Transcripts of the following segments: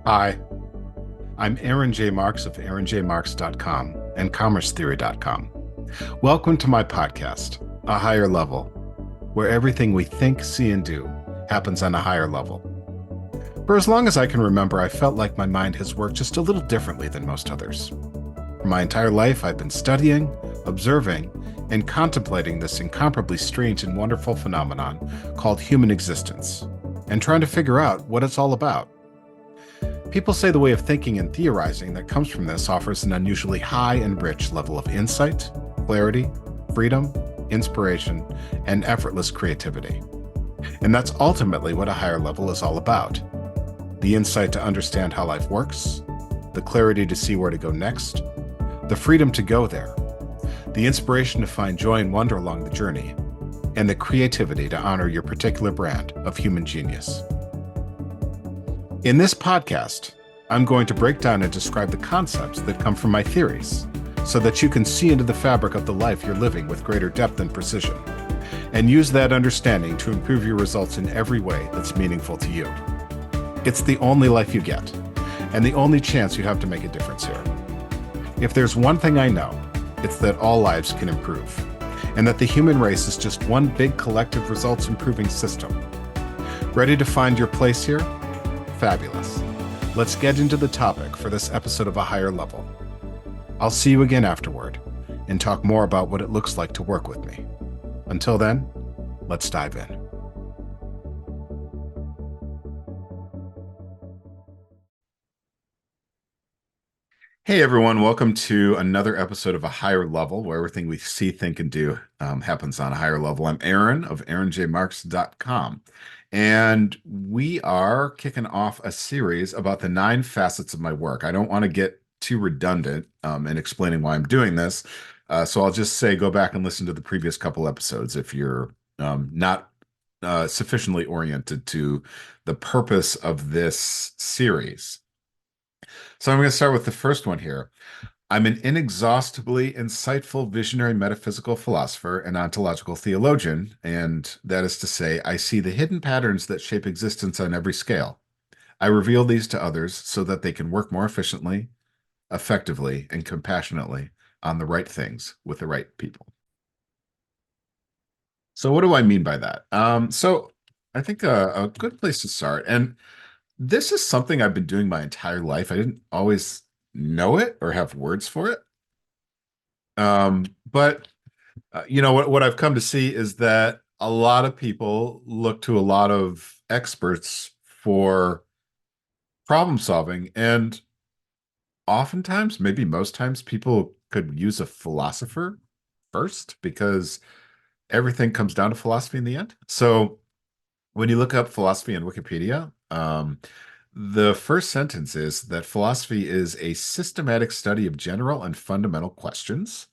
Hi, I'm Aaron J. Marks of aaronjmarks.com and commercetheory.com. Welcome to my podcast, A Higher Level, where everything we think, see, and do happens on a higher level. For as long as I can remember, I felt like my mind has worked just a little differently than most others. For my entire life, I've been studying, observing, and contemplating this incomparably strange and wonderful phenomenon called human existence, and trying to figure out what it's all about. People say the way of thinking and theorizing that comes from this offers an unusually high and rich level of insight, clarity, freedom, inspiration, and effortless creativity. And that's ultimately what a higher level is all about. The insight to understand how life works, the clarity to see where to go next, the freedom to go there, the inspiration to find joy and wonder along the journey, and the creativity to honor your particular brand of human genius. In this podcast, I'm going to break down and describe the concepts that come from my theories so that you can see into the fabric of the life you're living with greater depth and precision, and use that understanding to improve your results in every way that's meaningful to you. It's the only life you get, and the only chance you have to make a difference here. If there's one thing I know, it's that all lives can improve, and that the human race is just one big collective results improving system. Ready to find your place here? Fabulous. Let's get into the topic for this episode of A Higher Level. I'll see you again afterward and talk more about what it looks like to work with me. Until then, let's dive in. Hey everyone, welcome to another episode of A Higher Level, where everything we see, think, and do happens on a higher level. I'm Aaron of aaronjmarks.com, and we are kicking off a series about the 9 facets of my work. I don't want to get too redundant in explaining why I'm doing this, so I'll just say go back and listen to the previous couple episodes if you're not sufficiently oriented to the purpose of this series. So I'm going to start with the first one here. I'm an inexhaustibly insightful visionary metaphysical philosopher and ontological theologian, and that is to say, I see the hidden patterns that shape existence on every scale. I reveal these to others so that they can work more efficiently, effectively, and compassionately on the right things with the right people. So what do I mean by that? So I think a good place to start, and this is something I've been doing my entire life. I didn't always know it or have words for it. But what I've come to see is that a lot of people look to a lot of experts for problem solving, and oftentimes, maybe most times, people could use a philosopher first because everything comes down to philosophy in the end. So when you look up philosophy in Wikipedia, the first sentence is that philosophy is a systematic study of general and fundamental questions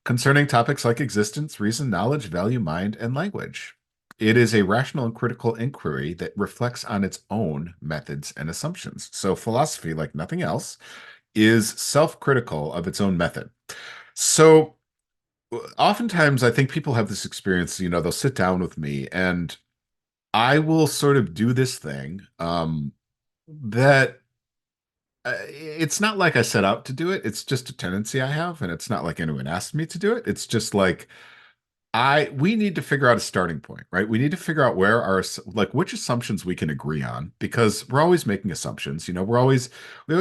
concerning topics like existence, reason, knowledge, value, mind, and language. It is a rational and critical inquiry that reflects on its own methods and assumptions. So, philosophy, like nothing else, is self critical of its own method. So, oftentimes, I think people have this experience, they'll sit down with me and I will sort of do this thing that it's not like I set out to do it. It's just a tendency I have, and it's not like anyone asked me to do it. It's just like we need to figure out a starting point, right? We need to figure out where like which assumptions we can agree on because we're always making assumptions. We always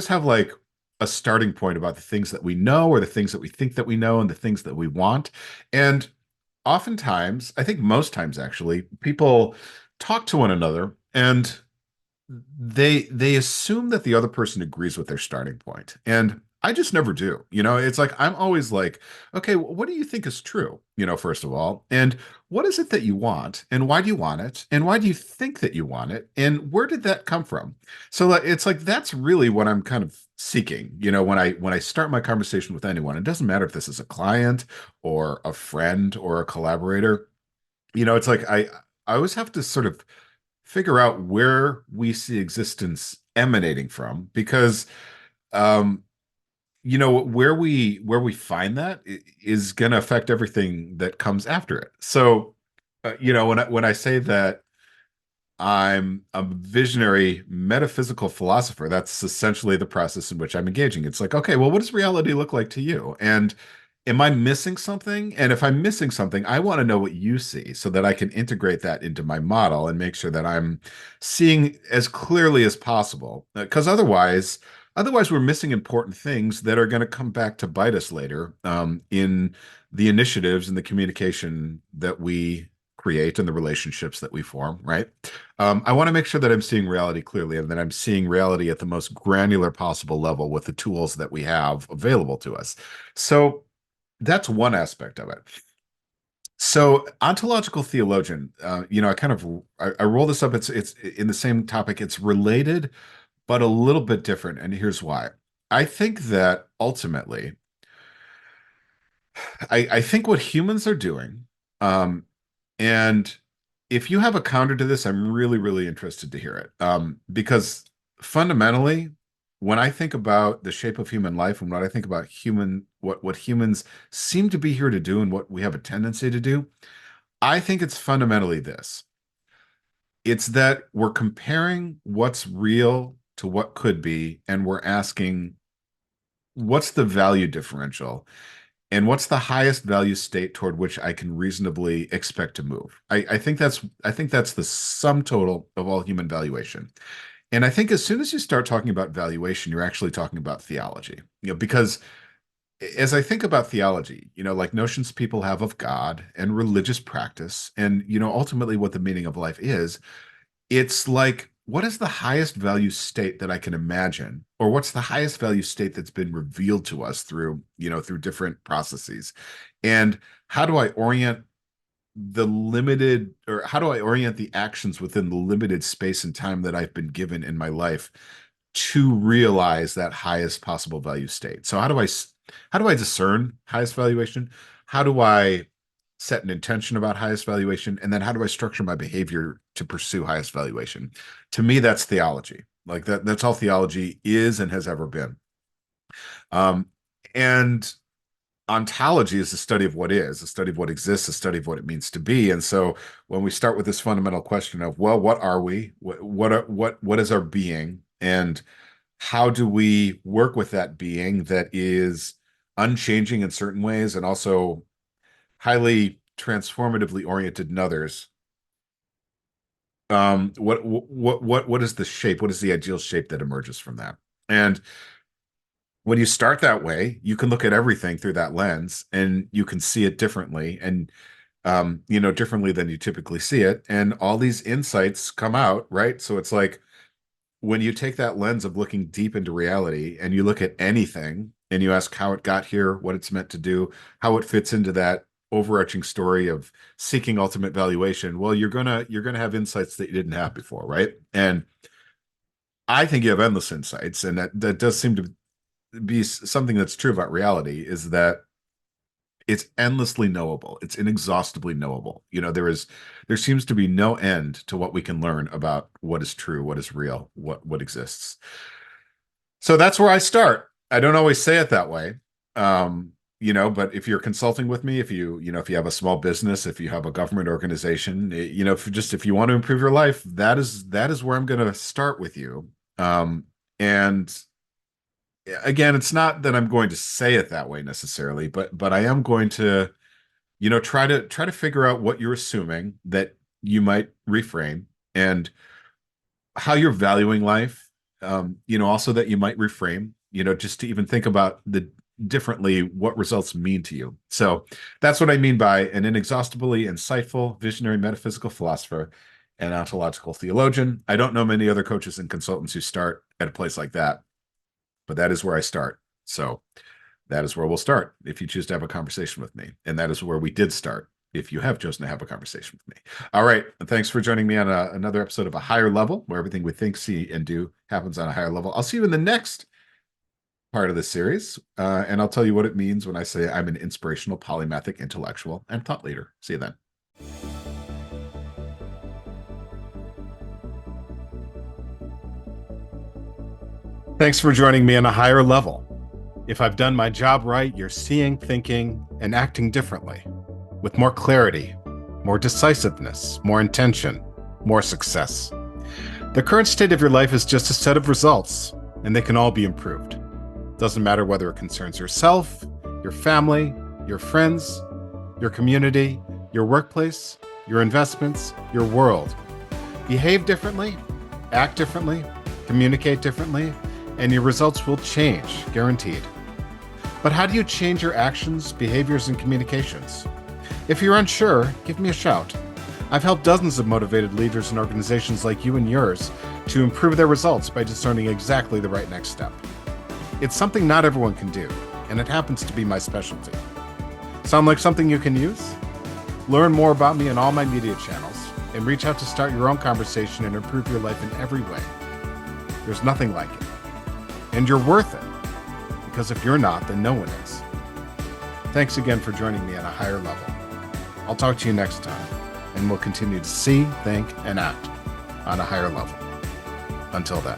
have like a starting point about the things that we know or the things that we think that we know and the things that we want. And oftentimes, I think most times actually, people talk to one another and they assume that the other person agrees with their starting point, and I just never do. It's like I'm always like, okay, what do you think is true, first of all, and what is it that you want, and why do you want it, and why do you think that you want it, and where did that come from? So it's like that's really what I'm kind of seeking, when I start my conversation with anyone. It doesn't matter if this is a client or a friend or a collaborator. It's like I always have to sort of figure out where we see existence emanating from because um where we find that is going to affect everything that comes after it. So when I say that I'm a visionary metaphysical philosopher. That's essentially the process in which I'm engaging. It's like, okay, well, what does reality look like to you? And am I missing something? And if I'm missing something, I want to know what you see so that I can integrate that into my model and make sure that I'm seeing as clearly as possible. Because otherwise, we're missing important things that are going to come back to bite us later in the initiatives and the communication that we create and the relationships that we form, right? I want to make sure that I'm seeing reality clearly and that I'm seeing reality at the most granular possible level with the tools that we have available to us. So that's one aspect of it. So ontological theologian, I roll this up. It's in the same topic. It's related, but a little bit different. And here's why. I think that ultimately, I think what humans are doing, um, and if you have a counter to this, I'm really, really interested to hear it. Because fundamentally, when I think about the shape of human life and what I think about what humans seem to be here to do and what we have a tendency to do, I think it's fundamentally this. It's that we're comparing what's real to what could be, and we're asking, what's the value differential? And what's the highest value state toward which I can reasonably expect to move? I think that's the sum total of all human valuation. And I think as soon as you start talking about valuation, you're actually talking about theology. Because as I think about theology, like notions people have of God and religious practice, and ultimately what the meaning of life is, it's like, what is the highest value state that I can imagine? Or what's the highest value state that's been revealed to us through different processes? And how do I orient how do I orient the actions within the limited space and time that I've been given in my life to realize that highest possible value state? So how do I discern highest valuation? How do I set an intention about highest valuation? And then how do I structure my behavior to pursue highest valuation? To me, that's theology. Like that's all theology is and has ever been. Um, and ontology is the study of what is, a study of what exists, a study of what it means to be. And so when we start with this fundamental question of, well, what are we? What is our being? And how do we work with that being that is unchanging in certain ways and also highly transformatively oriented in others? What is the shape? What is the ideal shape that emerges from that? And when you start that way, you can look at everything through that lens and you can see it differently and differently than you typically see it. And all these insights come out, right? So it's like when you take that lens of looking deep into reality and you look at anything and you ask how it got here, what it's meant to do, how it fits into that overarching story of seeking ultimate valuation, well, you're gonna have insights that you didn't have before, right? And I think you have endless insights, and that does seem to be something that's true about reality, is that it's endlessly knowable. It's inexhaustibly knowable. There seems to be no end to what we can learn about what is true, what is real, what exists. So that's where I start. I don't always say it that way. But if you're consulting with me, if you have a small business, if you have a government organization, if you want to improve your life, that is where I'm going to start with you. And again, it's not that I'm going to say it that way necessarily, but I am going to, try to figure out what you're assuming that you might reframe and how you're valuing life. Also that you might reframe, just to even think about the differently what results mean to you. So that's what I mean by an inexhaustibly insightful, visionary metaphysical philosopher and ontological theologian. I don't know many other coaches and consultants who start at a place like that, but that is where I start. So that is where we'll start if you choose to have a conversation with me. And that is where we did start if you have chosen to have a conversation with me. All right. And thanks for joining me on another episode of A Higher Level, where everything we think, see, and do happens on a higher level. I'll see you in the next part of this series. And I'll tell you what it means when I say I'm an inspirational, polymathic intellectual and thought leader. See you then. Thanks for joining me on A Higher Level. If I've done my job right, you're seeing, thinking, and acting differently, with more clarity, more decisiveness, more intention, more success. The current state of your life is just a set of results, and they can all be improved. Doesn't matter whether it concerns yourself, your family, your friends, your community, your workplace, your investments, your world. Behave differently, act differently, communicate differently, and your results will change, guaranteed. But how do you change your actions, behaviors, and communications? If you're unsure, give me a shout. I've helped dozens of motivated leaders and organizations like you and yours to improve their results by discerning exactly the right next step. It's something not everyone can do, and it happens to be my specialty. Sound like something you can use? Learn more about me on all my media channels, and reach out to start your own conversation and improve your life in every way. There's nothing like it. And you're worth it, because if you're not, then no one is. Thanks again for joining me on a higher level. I'll talk to you next time, and we'll continue to see, think, and act on a higher level. Until then.